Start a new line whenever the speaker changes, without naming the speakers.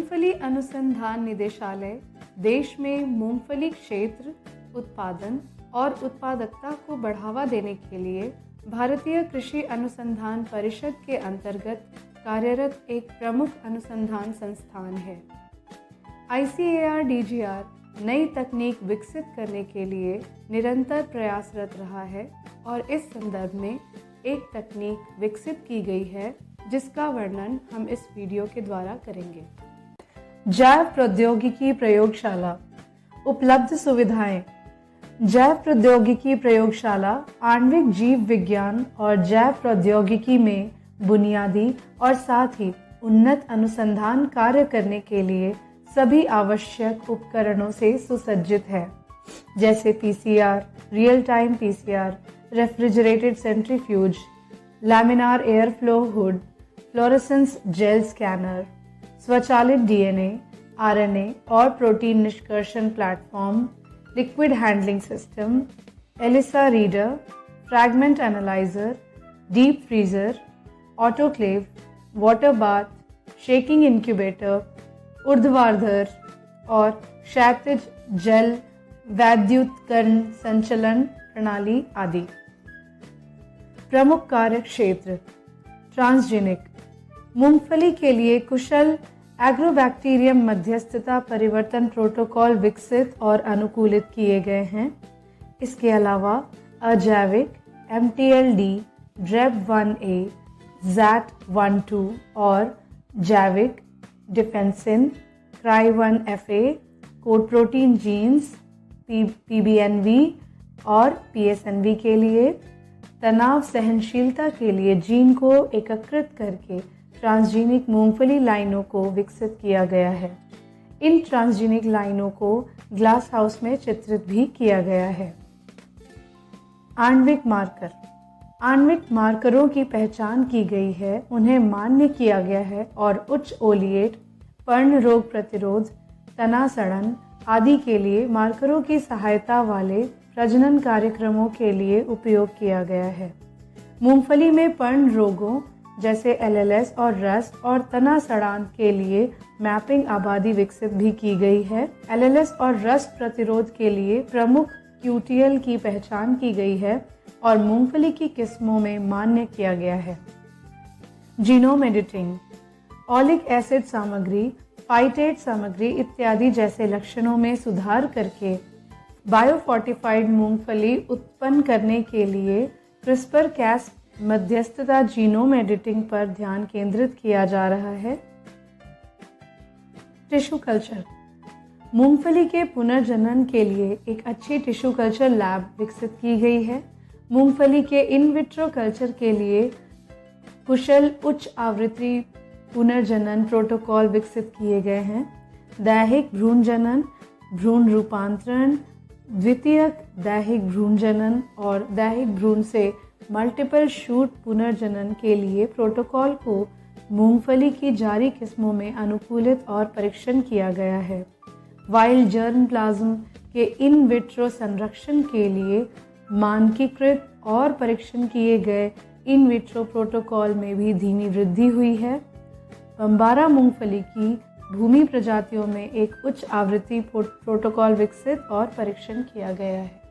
मूंगफली अनुसंधान निदेशालय देश में मूंगफली क्षेत्र, उत्पादन और उत्पादकता को बढ़ावा देने के लिए भारतीय कृषि अनुसंधान परिषद के अंतर्गत कार्यरत एक प्रमुख अनुसंधान संस्थान है। ICAR-DGR नई तकनीक विकसित करने के लिए निरंतर प्रयासरत रहा है और इस संदर्भ में एक तकनीक विकसित की गई है जिसका वर्णन हम इस वीडियो के द्वारा करेंगे। जैव प्रौद्योगिकी प्रयोगशाला। उपलब्ध सुविधाएं। जैव प्रौद्योगिकी प्रयोगशाला आणविक जीव विज्ञान और जैव प्रौद्योगिकी में बुनियादी और साथ ही उन्नत अनुसंधान कार्य करने के लिए सभी आवश्यक उपकरणों से सुसज्जित है, जैसे PCR, real time PCR, refrigerated centrifuge, laminar air flow hood, fluorescence gel scanner, स्वचालित DNA, RNA और प्रोटीन निष्कर्षण platform, liquid handling system, ELISA reader, fragment analyser, deep freezer, autoclave, water bath, shaking incubator, ऊर्ध्वाधर और क्षैतिज जल वैद्युतकरण संचलन प्रणाली आदि। प्रमुख कार्य क्षेत्र। ट्रांसजेनिक। मूंगफली के लिए कुशल एग्रोबैक्टीरियम मध्यस्थता परिवर्तन प्रोटोकॉल विकसित और अनुकूलित किए गए हैं। इसके अलावा अजैविक MTLD, DREB1A, ZAT12 और जैविक defensin, Cry1FA, code protein genes PBNV और PSNV के लिए तनाव सहनशीलता के लिए जीन को एकत्रित करके ट्रांसजेनिक मूंगफली लाइनों को विकसित किया गया है। इन ट्रांसजेनिक लाइनों को ग्लास हाउस में चित्रित भी किया गया है। आणविक मार्कर। आणविक मार्करों की पहचान की गई है, उन्हें मान्य किया गया है और उच्च ओलिएट, पर्ण रोग प्रतिरोध, तना सड़न आदि के लिए मार्करों की सहायता वाले प्रजनन कार्यक्रमों के लिए उपयोग किया गया है। मूंगफली में पर्ण रोगों जैसे LLS और रस्ट और तना सड़ान के लिए मैपिंग आबादी विकसित भी की गई है। LLS और रस्ट प्रतिरोध के लिए प्रमुख QTL की पहचान की गई है और मूंगफली की किस्मों में मान्य किया गया है। Genome editing. ऑलिक एसिड सामग्री, फाइटेट सामग्री इत्यादि जैसे लक्षणों में सुधार करके बायोफोर्टिफाइड मूंगफली उत्पन्न करने के लिए CRISPR-Cas मध्यस्थता जीनोम एडिटिंग पर ध्यान केंद्रित किया जा रहा है। Tissue culture. मूंगफली के पुनर्जनन के लिए एक अच्छी टिश्यू कल्चर लैब विकसित की गई है। मूंगफली के इन विट्रो कल्चर के लिए कुशल उच्च आवृत्ति पुनर्जनन प्रोटोकॉल विकसित किए गए हैं। दैहिक भ्रूण जनन, भ्रूण रूपांतरण, द्वितीयक दैहिक भ्रूण जनन और दैहिक भ्रूण से मल्टीपल शूट पुनर्जनन के लिए प्रोटोकॉल को मूंगफली की जारी किस्मों में अनुकूलित और परीक्षण किया गया है। वाइल्ड जर्म प्लाज्म के इन विट्रो संरक्षण के लिए मानकीकृत और परीक्षण किए गए इन विट्रो प्रोटोकॉल में भी धीमी वृद्धि हुई है। बम्बारा मूंगफली की भूमि प्रजातियों में एक उच्च आवृत्ति प्रोटोकॉल विकसित और परीक्षण किया गया है।